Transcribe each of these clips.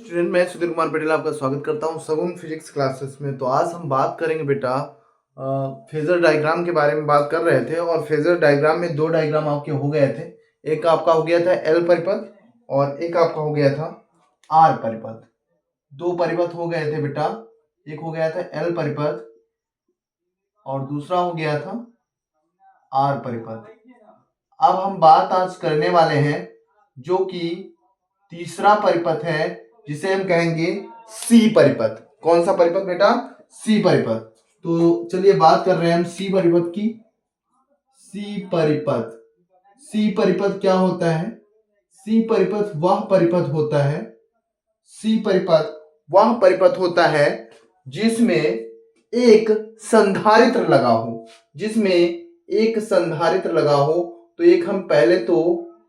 Student, मैं सुधीर कुमार पटेल आपका स्वागत करता हूं सगुन फिजिक्स क्लासेस में। तो आज हम बात करेंगे बेटा फेजर डायग्राम के बारे में बात कर रहे थे। और फेजर डायग्राम में दो डायग्राम आपके हो गए थे। एक आपका हो गया था एल परिपथ और एक आपका हो गया था आर परिपथ। दो परिपथ हो गए थे बेटा। एक हो गया था एल परिपथ और दूसरा हो गया था आर परिपथ। अब हम बात आज करने वाले हैं जो कि तीसरा परिपथ है, जिसे हम कहेंगे सी परिपथ। कौन सा परिपथ बेटा? सी परिपथ। तो चलिए बात कर रहे हैं हम सी परिपथ की। सी परिपथ, सी परिपथ क्या होता है? सी परिपथ वह परिपथ होता है, सी परिपथ वह परिपथ होता है जिसमें एक संधारित्र लगा हो। जिसमें एक संधारित्र लगा हो। तो एक हम पहले तो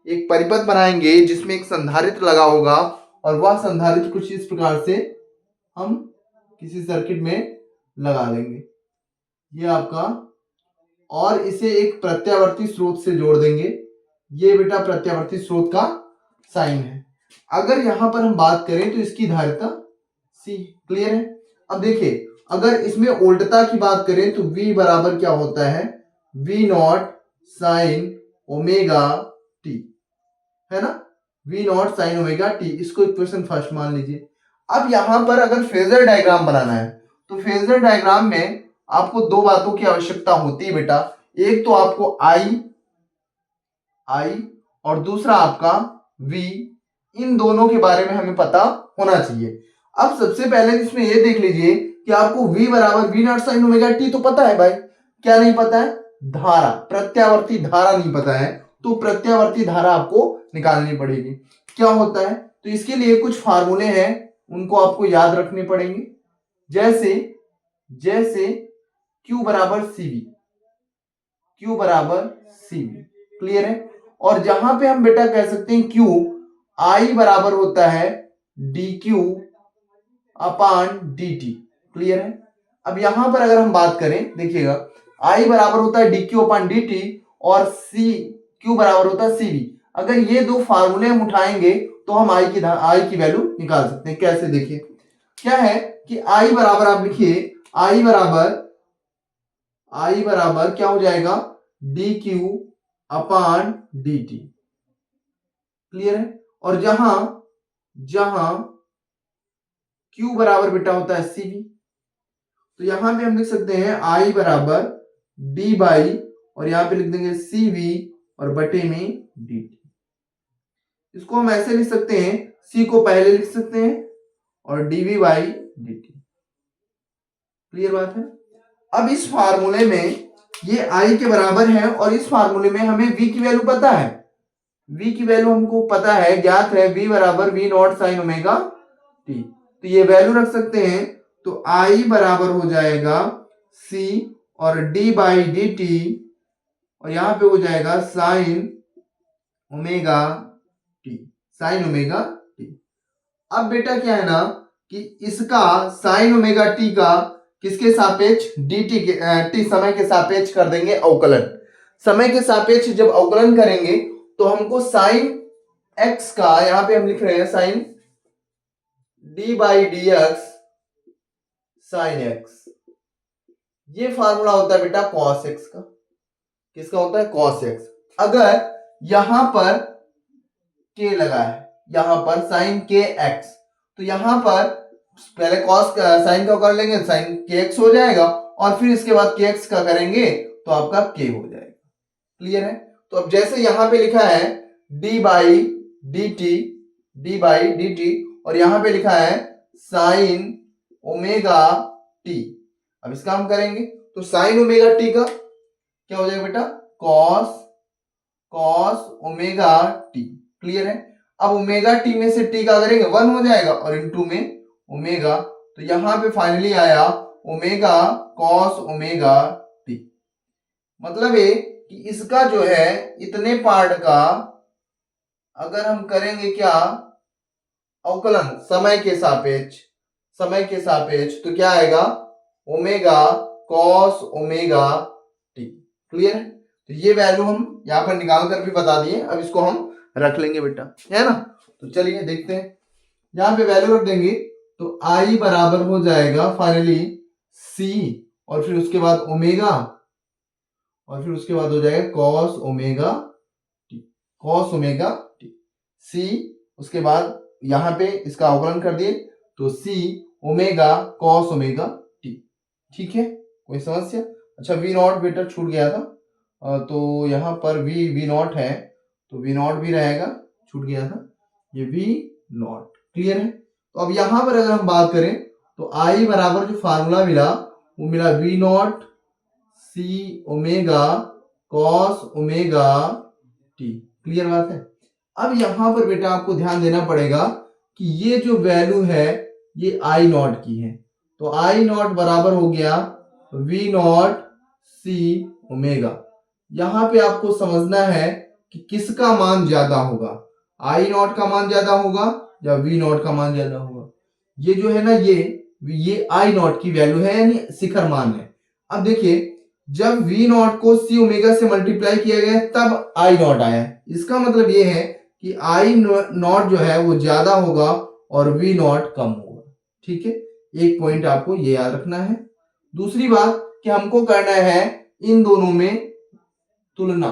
एक परिपथ बनाएंगे जिसमें एक संधारित्र लगा होगा और वह संधारित्र कुछ इस प्रकार से हम किसी सर्किट में लगा देंगे, ये आपका। और इसे एक प्रत्यावर्ती स्रोत से जोड़ देंगे। ये बेटा प्रत्यावर्ती स्रोत का साइन है। अगर यहां पर हम बात करें तो इसकी धारिता सी। क्लियर है? अब देखिए, अगर इसमें उल्टता की बात करें तो V बराबर क्या होता है? V not sine omega T, है ना? V not sine omega T. इसको इक्वेशन फर्स्ट मान लीजिए। अब यहां पर अगर फेजर डायग्राम बनाना है तो फेजर डायग्राम में आपको दो बातों की आवश्यकता होती है बेटा। एक तो आपको I और दूसरा आपका V। इन दोनों के बारे में हमें पता होना चाहिए। अब सबसे पहले इसमें ये देख लीजिए कि आपको V बराबर V not sine omega T तो पता है भाई। क्या नहीं पता है? धारा, प्रत्यावर्ती धारा नहीं पता है। तो प्रत्यावर्ती धारा आपको निकालनी पड़ेगी। क्या होता है? तो इसके लिए कुछ फार्मूले हैं, उनको आपको याद रखने पड़ेंगे। जैसे Q बराबर CV, Q बराबर CV। क्लियर है? और जहां पे हम बेटा कह सकते हैं Q, I बराबर होता है dQ अपान dt। क्लियर है? अब यहां पर अगर हम बात करें, देखिएगा, I बराबर होता है dQ अपान dt और Q बराबर होता है CV। अगर ये दो फार्मूले हम उठाएंगे तो हम I की वैल्यू निकाल सकते हैं। कैसे? देखिए, क्या है कि I बराबर आप लिखिए, I बराबर क्या हो जाएगा? dQ अपान dt। क्लियर है? और जहां Q बराबर बेटा होता है CV, तो यहां पे हम लिख सकते हैं I बराबर d बाई, और यहां पे लिख देंगे CV और बटे में dt। इसको हम ऐसे लिख सकते हैं, C को पहले लिख सकते हैं और dV बाई dt। क्लियर बात है? अब इस फार्मूले में ये I के बराबर है और इस फार्मूले में हमें V की वैल्यू पता है। V की वैल्यू हमको पता है, ज्ञात है। V बराबर V not sine omega T. तो ये वैल्यू रख सकते हैं। तो I बराबर हो जाएगा C और d बाई डी टी, और यहां पे हो जाएगा sine omega T. Sine omega T. अब बेटा क्या है ना कि इसका साइन ओमेगा टी का किसके सापेक्ष? dt के टी समय के सापेक्ष कर देंगे अवकलन। समय के सापेक्ष जब अवकलन करेंगे तो हमको साइन x का, यहां पे हम लिख रहे हैं sine d by d x sine x। ये फार्मूला होता है बेटा cos x का। किसका होता है? cos x। अगर यहां पर k लगा है, यहां पर साइन के x, तो यहां पर पहले cos साइन का कर लेंगे, साइन के x हो जाएगा, और फिर इसके बाद के x का करेंगे तो आपका k हो जाएगा। क्लियर है? तो अब जैसे यहां पे लिखा है d बाई डी टी और यहां पे लिखा है साइन ओमेगा टी। अब इसका हम करेंगे तो साइन ओमेगा टी का क्या हो जाएगा बेटा? Cos omega t. क्लियर है? अब ओमेगा टी में से टी का करेंगे 1 हो जाएगा और इनटू में ओमेगा, तो यहां पे फाइनली आया ओमेगा कॉस ओमेगा टी। मतलब ये कि इसका जो है इतने पार्ट का अगर हम करेंगे क्या अवकलन समय के सापेक्ष तो क्या आएगा? Omega cos omega t. Clear है? तो ये वैल्यू हम यहां पर निकाल कर भी बता दिए। अब इसको हम रख लेंगे बेटा, है ना? तो चलिए देखते हैं। यहाँ पे वैल्यू रख देंगे तो आई बराबर हो जाएगा फाइनली सी, और फिर उसके बाद ओमेगा, और फिर उसके बाद हो जाएगा cos omega t, cos omega t c. उसके बाद यहाँ पे इसका अवकलन कर दिए तो c omega cos omega t. ठीक है, कोई समस्या? अच्छा, वी नॉट बेटा छूट गया था, तो यहाँ पर वी नॉट है तो वी नॉट भी रहेगा, छूट गया था ये वी नॉट। क्लियर है? तो अब यहाँ पर अगर हम बात करें तो आई बराबर जो फार्मूला मिला वो मिला v naught c omega cos omega t. Clear बात है? अब यहां पर बेटा आपको ध्यान देना पड़ेगा कि ये जो वैल्यू है ये आई नॉट की है, तो आई नॉट बराबर हो गया वी नॉट सी ओमेगा। यहां पे आपको समझना है कि किसका मान ज्यादा होगा, आई नॉट का मान ज्यादा होगा या वी नॉट का मान ज्यादा होगा। ये जो है ना ये आई नॉट की वैल्यू है, यानी शिखर मान है। अब देखिए, जब वी नॉट को सी ओमेगा से मल्टीप्लाई किया गया तब आई नॉट आया, इसका मतलब ये है कि आई नॉट जो है वो ज्यादा होगा और वी नॉट कम होगा। ठीक है, एक पॉइंट आपको ये याद रखना है। दूसरी बात कि हमको करना है इन दोनों में तुलना,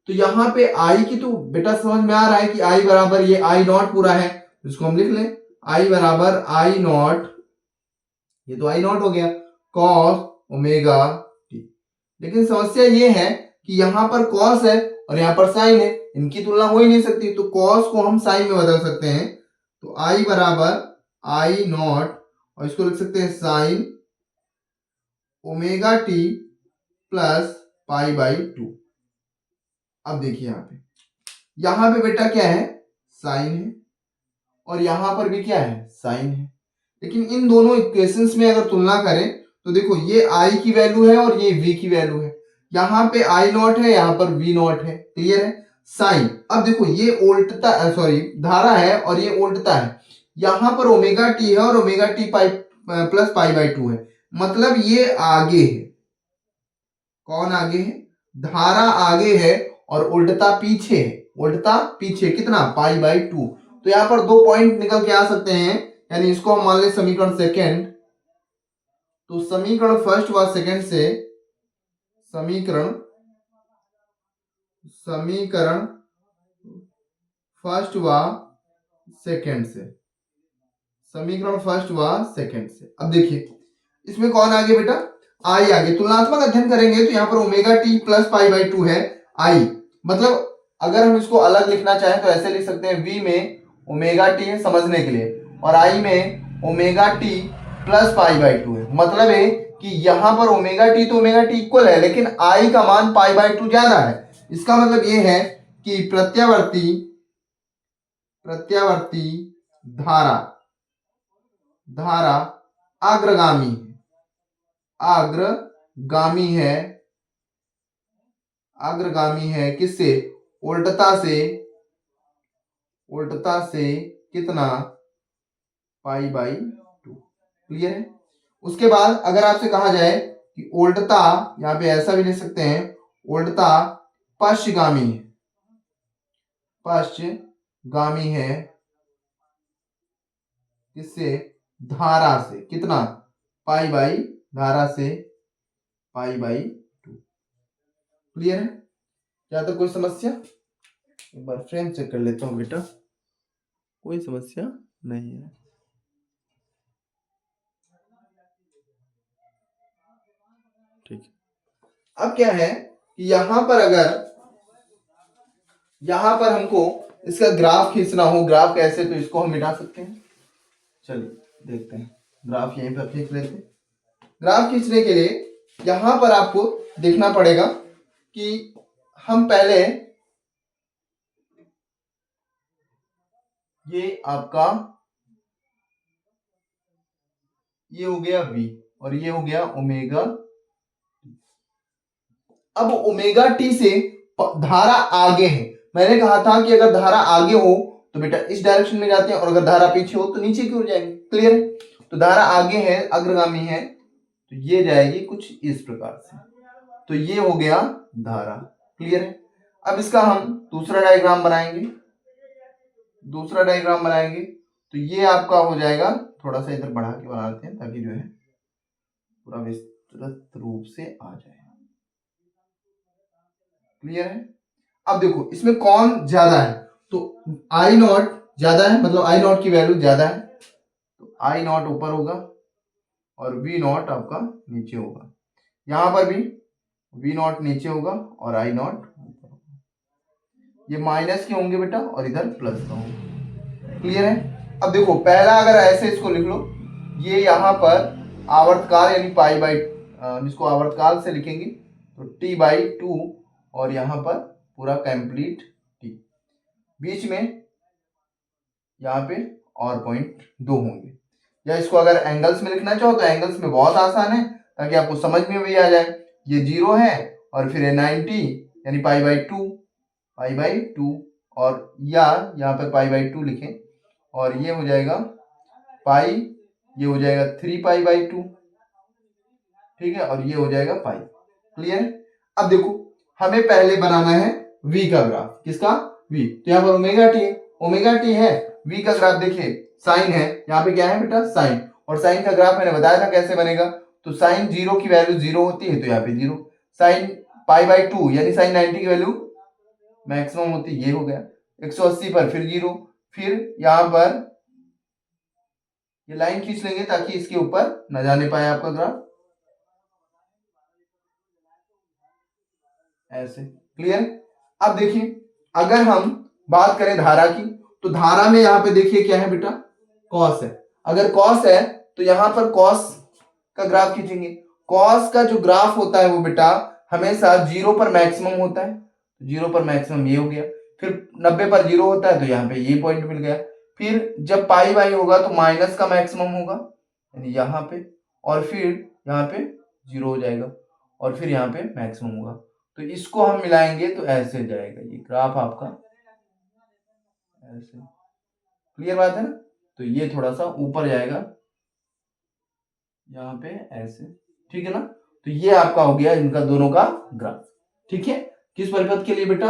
तो यहाँ पे आई की तो बेटा समझ में आ रहा है कि आई बराबर ये आई नॉट पूरा है, इसको हम लिख लें आई बराबर आई नॉट, ये तो आई नॉट हो गया कॉस ओमेगा टी। लेकिन समस्या ये है कि यहाँ पर कॉस है और यहाँ पर साइन है, इनकी तुलना हो ही नहीं सकती, तो कॉस को हम साइन में बदल सकते हैं, तो आई बराबर आई नॉट और इसको लिख सकते हैं sine omega T plus pi by 2। अब देखिए यहाँ पे बेटा क्या है, साइन है और यहाँ पर भी क्या है, साइन है। लेकिन इन दोनों इक्वेशंस में अगर तुलना करें तो देखो ये आई की वैल्यू है और ये वी की वैल्यू है, यहाँ पे आई नॉट है, यहाँ पर वी नॉट है। क्लियर है? साइन, अब देखो ये उल्टता सॉरी धारा है और ये उल्टता है, यहाँ पर ओमेगा टी है और omega T pi plus pi by 2 है, मतलब ये आगे है। कौन आगे है? धारा आगे है और उल्टता पीछे है, उल्टता पीछे कितना, पाई बाई 2। तो यहाँ पर 2 पॉइंट निकल के आ सकते हैं, यानी इसको हम मान ले समीकरण सेकेंड, तो समीकरण फर्स्ट व सेकेंड से समीकरण फर्स्ट व सेकेंड से समीकरण फर्स्ट व सेकेंड से। अब देखिए इसमें कौन आगे बेटा, आई आगे। तुलनात्मक अध्ययन करेंगे तो यहाँ पर omega T plus pi by 2 है आई, मतलब अगर हम इसको अलग लिखना चाहें तो ऐसे लिख सकते हैं, वी में ओमेगा टी है समझने के लिए और आई में omega T plus pi by 2 है, मतलब है कि यहाँ पर ओमेगा टी तो ओमेगा टी इक्वल है लेकिन आई का मान पाई बाई 2 ज्यादा है। इसका मतलब ये है कि प्रत्यावर्ती धारा अग्रगामी है किससे, उल्टता से कितना, पाई बाई 2। क्लियर है? उसके बाद अगर आपसे कहा जाए कि उल्टता, यहाँ पे ऐसा भी लिख सकते हैं, उल्टता पश्चगामी है किससे, धारा से कितना, पाई बाई, धारा से पाई बाई 2। क्लियर है? क्या तो कोई समस्या? एक बार फ्रेम चेक कर लेता हूं बेटा, कोई समस्या नहीं है। ठीक, अब क्या है कि यहां पर हमको इसका ग्राफ खींचना हो, ग्राफ कैसे, तो इसको हम मिटा सकते हैं। चलिए देखते हैं, ग्राफ यहीं पर खींच लेते हैं। ग्राफ खींचने के लिए यहां पर आपको देखना पड़ेगा कि हम पहले ये आपका ये हो गया v और ये हो गया ओमेगा। अब ओमेगा टी से धारा आगे है, मैंने कहा था कि अगर धारा आगे हो तो बेटा इस डायरेक्शन में जाते हैं और अगर धारा पीछे हो तो नीचे की ओर जाएंगे। क्लियर है? तो धारा आगे है, अग्रगामी है, तो ये जाएगी कुछ इस प्रकार से, तो ये हो गया धारा। क्लियर है? अब इसका हम दूसरा डायग्राम बनाएंगे तो ये आपका हो जाएगा, थोड़ा सा इधर बढ़ा के बना देते हैं ताकि जो है पूरा विस्तृत रूप से आ जाए। क्लियर है? अब देखो इसमें कौन ज्यादा है, तो आई नॉट ज्यादा है, मतलब आई नॉट की वैल्यू ज्यादा है, तो आई नॉट ऊपर होगा और वी नॉट आपका नीचे होगा। यहां पर भी वी नॉट नीचे होगा और आई नॉट ऊपर होगा। ये माइनस के होंगे बेटा और इधर प्लस का होगा। क्लियर है? अब देखो पहला अगर ऐसे इसको लिख लो, ये यहाँ पर आवर्तकाल यानी पाई बाई, जिसको आवर्तकाल से लिखेंगे तो टी बाई 2 और यहाँ पर पूरा कंप्लीट टी, बीच में यहाँ पे और पॉइंट 2 होंगे। या इसको अगर एंगल्स में लिखना चाहो तो एंगल्स में बहुत आसान है, ताकि आपको समझ में भी आ जाए। ये 0 है और फिर 90 यानी पाई बाई 2 और या यहाँ पर पाई बाई 2 लिखें और ये हो जाएगा पाई, ये हो जाएगा 3 पाई बाई 2, ठीक है, और ये हो जाएगा पाई। क्लियर? अब देखो हमें पहले बनाना है v का ग्राफ। किसका? v। तो यहाँ पर ओमेगा टी है, v का ग्राफ देखिए साइन है, यहाँ पे क्या है बेटा? साइन। और साइन का ग्राफ मैंने बताया था कैसे बनेगा, तो साइन 0 की वैल्यू 0 होती है तो यहाँ पे 0, साइन पाई बाई 2 यानी साइन 90 की वैल्यू मैक्सिमम होती है, ये हो गया 180 पर फिर 0, फिर यहाँ पर ये लाइन खींच लेंगे ताकि इसके ऊपर न जाने पाए आपका ग्राफ, ऐसे। क्लियर? अब देखिए अगर हम बात करें धारा की, तो धारा में यहाँ पे देखिए क्या है बेटा? कॉस है। अगर कॉस है तो यहाँ पर कॉस का ग्राफ खींचेंगे। कॉस का जो ग्राफ होता है वो बेटा हमेशा 0 पर मैक्सिमम होता है, 0 पर मैक्सिमम ये हो गया, फिर 90 पर 0 होता है तो यहाँ पे ये पॉइंट मिल गया, फिर जब पाई बाई होगा तो माइनस का मैक्सिमम होगा यानी यहाँ पे, और फिर यहाँ पे 0 हो जाएगा और फिर यहाँ पे मैक्सिमम होगा। तो इसको हम मिलाएंगे तो ऐसे जाएगा ये ग्राफ आपका, ऐसे। क्लियर बात है ना? तो ये थोड़ा सा ऊपर जाएगा यहाँ पे ऐसे, ठीक है ना? तो ये आपका हो गया इनका दोनों का ग्राफ। ठीक है? किस परिपथ के लिए बेटा?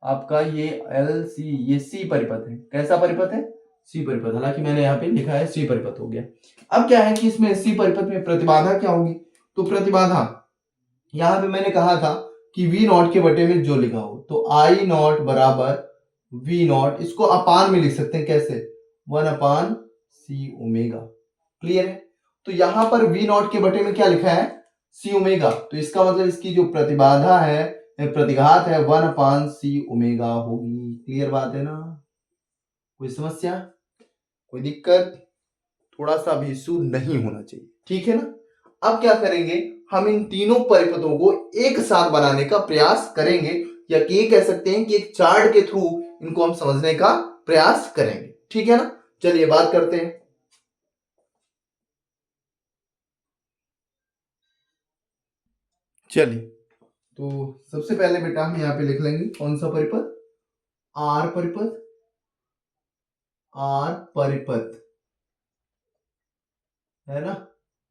आपका ये एल सी, ये सी परिपथ है। कैसा परिपथ है? सी परिपथ। हालांकि मैंने यहाँ पे लिखा है सी परिपथ हो गया। अब क्या है कि इसमें सी परिपथ में प्रतिबाधा क्या होगी? तो प्रतिबाधा यहाँ पे मैंने कहा था कि वी नॉट के बटे में जो लिखा हो, तो आई नॉट बराबर वी नॉट, इसको अपान में लिख सकते हैं। कैसे? 1 अपान सी ओमेगा। क्लियर है? तो यहां पर वी नॉट के बटे में क्या लिखा है? सी ओमेगा। तो इसका मतलब इसकी जो प्रतिबाधा है, प्रतिघात है, 1 अपान सी ओमेगा होगी। क्लियर बात है ना? कोई समस्या, कोई दिक्कत? थोड़ा सा भी इशू नहीं होना चाहिए, ठीक है ना? अब क्या करेंगे, हम इन तीनों परिपथों को एक साथ बनाने का प्रयास करेंगे, या कि ये कह सकते हैं कि एक चार्ट के थ्रू इनको हम समझने का प्रयास करेंगे। ठीक है ना? चलिए बात करते हैं। चलिए तो सबसे पहले बेटा हम यहाँ पे लिख लेंगे कौन सा परिपथ? आर परिपथ। आर परिपथ है ना?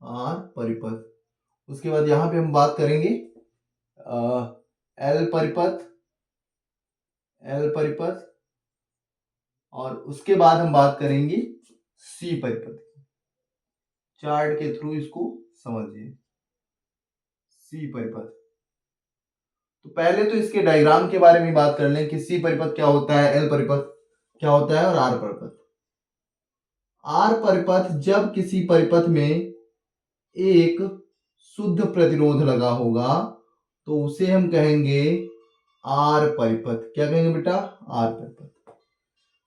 आर परिपथ। उसके बाद यहां पे हम बात करेंगे एल परिपथ। एल परिपथ। और उसके बाद हम बात करेंगे सी परिपथ। चार्ट के थ्रू इसको समझिए। सी परिपथ, तो पहले तो इसके डायग्राम के बारे में बात कर लें कि सी परिपथ क्या होता है, एल परिपथ क्या होता है और आर परिपथ। आर परिपथ जब किसी परिपथ में एक शुद्ध प्रतिरोध लगा होगा तो उसे हम कहेंगे आर परिपथ। क्या कहेंगे बेटा? आर परिपथ।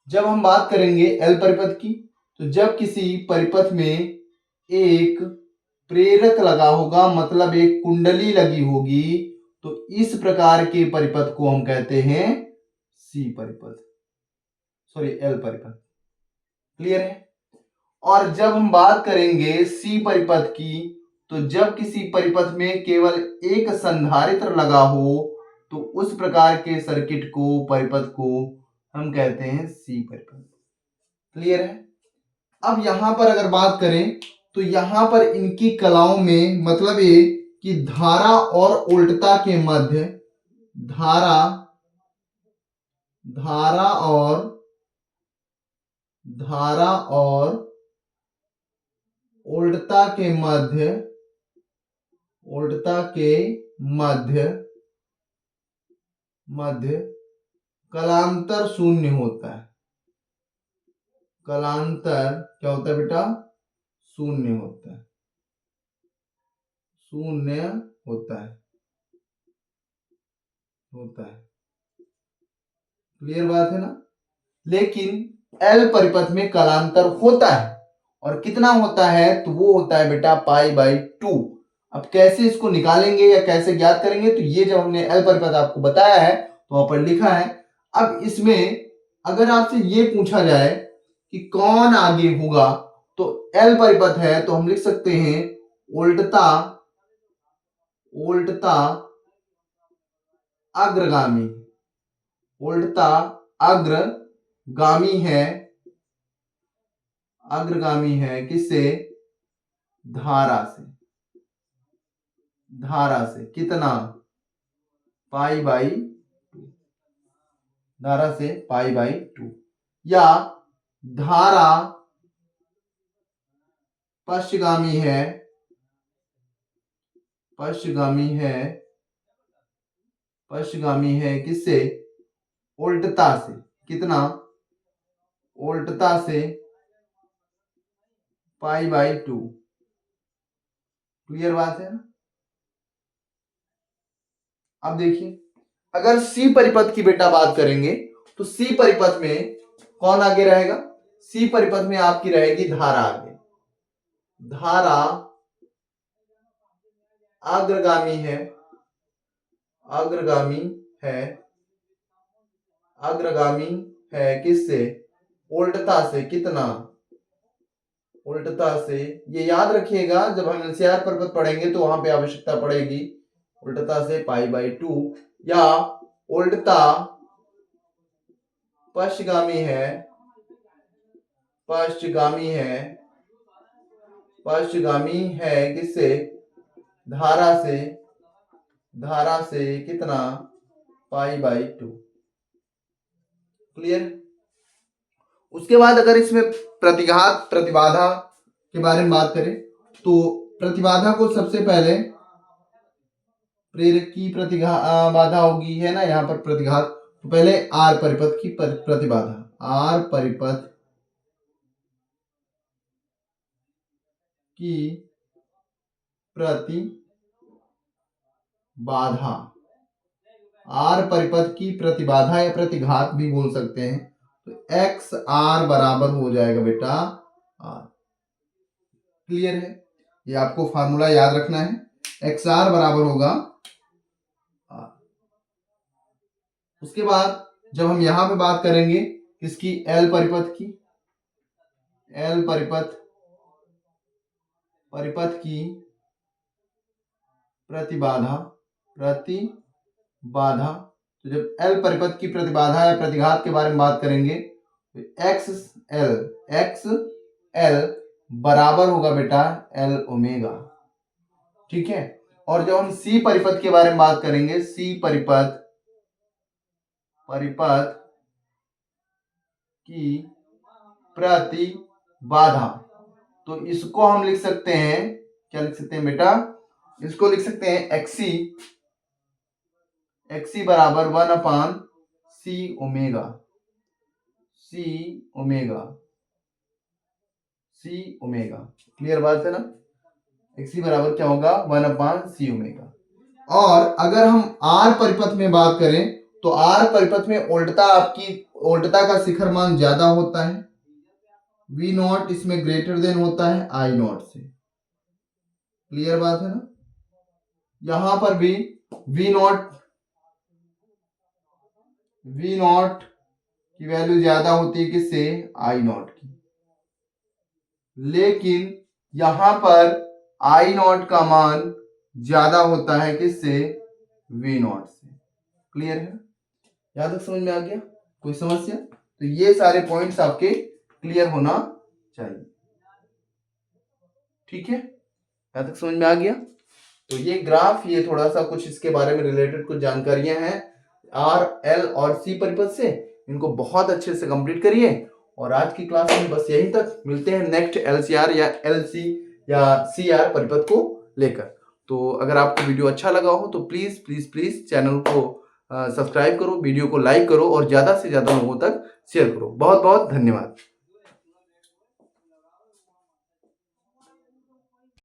जब हम बात करेंगे एल परिपथ की, तो जब किसी परिपथ में एक प्रेरक लगा होगा, मतलब एक कुंडली लगी होगी, तो इस प्रकार के परिपथ को हम कहते हैं सी परिपथ, सॉरी एल परिपथ। क्लियर है? और जब हम बात करेंगे सी परिपथ की, तो जब किसी परिपथ में केवल एक संधारित्र लगा हो तो उस प्रकार के सर्किट को, परिपथ को हम कहते हैं सी परिपथ। क्लियर है? अब यहां पर अगर बात करें तो यहां पर इनकी कलाओं में मतलब ये कि धारा और उल्टता के मध्य, धारा और धारा और उल्टता के मध्य कलांतर शून्य होता है। कलांतर क्या होता है बेटा? शून्य होता है। क्लियर बात है ना? लेकिन L परिपथ में कलांतर होता है, और कितना होता है? तो वो होता है बेटा π/2। अब कैसे इसको निकालेंगे या कैसे ज्ञात करेंगे? तो ये जब हमने L परिपथ आपको बताया है तो वहां पर लिखा है। अब इसमें अगर आपसे ये पूछा जाए कि कौन आगे होगा, तो L परिपथ है तो हम लिख सकते हैं उल्टता अग्रगामी। अग्रगामी है किससे? धारा से। कितना? π/2। धारा से π/2। या धारा पश्चगामी है किससे? उल्टता से। कितना? उल्टता से π/2। क्लियर बात है ना? अब देखिए, अगर C परिपथ की बेटा बात करेंगे तो C परिपथ में कौन आगे रहेगा? C परिपथ में आपकी रहेगी धारा आगे। धारा अग्रगामी है किससे? उल्टता से। कितना? उल्टता से। ये याद रखिएगा, जब हम LCR परिपथ पढ़ेंगे तो वहां पे आवश्यकता पड़ेगी। उल्टता से π/2। या उल्टता पश्चगामी है किससे? धारा से। कितना? π/2। क्लियर? उसके बाद अगर इसमें प्रतिबाधा के बारे में बात करें तो प्रतिबाधा को सबसे पहले प्रेरक की प्रतिबाधा होगी, है ना, यहाँ पर प्रतिघात। तो पहले R परिपथ की प्रतिबाधा। R परिपथ की प्रतिबाधा। R परिपथ की प्रतिबाधा या प्रतिघात भी बोल सकते हैं। तो XR बराबर हो जाएगा बेटा R। क्लियर है? ये आपको फार्मूला याद रखना है। XR बराबर होगा R। उसके बाद जब हम यहां पे बात करेंगे किसकी? L परिपथ की। L परिपथ की प्रतिबाधा। तो जब L परिपथ की प्रतिबाधा या प्रतिघात के बारे में बात करेंगे तो XL बराबर होगा बेटा L ओमेगा। ठीक है? और जब हम C परिपथ के बारे में बात करेंगे, C परिपथ की प्रतिबाधा, तो इसको हम लिख सकते हैं, क्या लिख सकते हैं बेटा? इसको लिख सकते हैं XC बराबर 1/C ओमेगा। क्लियर बात है ना? XC बराबर क्या होगा? 1/C omega. और अगर हम R परिपथ में बात करें तो R परिपथ में उल्टता का शिखर मान ज्यादा होता है। V0 इसमें ग्रेटर देन होता है I0 से। क्लियर बात है ना? यहां पर भी V0 की वैल्यू ज्यादा होती है किससे? I0 की। लेकिन यहां पर I0 का मान ज्यादा होता है किससे? V0 से। क्लियर है? यहां तक समझ में आ गया? कोई समस्या? तो ये सारे पॉइंट्स आपके क्लियर होना चाहिए। ठीक है? यहां तक समझ में आ गया? तो ये ग्राफ, ये थोड़ा सा कुछ इसके बारे में रिलेटेड कुछ जानकारियां हैं R, L और C परिपथ से। इनको बहुत अच्छे से कंप्लीट करिए और आज की क्लास में बस यहीं तक, मिलते हैं नेक्स्ट एलसीआर या एलसी या सीआर परिपथ को लेकर। तो अगर आपको वीडियो अच्छा लगा हो तो प्लीज़ प्लीज़ प्लीज़ चैनल को सब्सक्राइब करो, वीडियो को लाइक करो और ज़्यादा से ज़्यादा लोगों तक शेयर करो। बहुत बहुत धन्यवाद।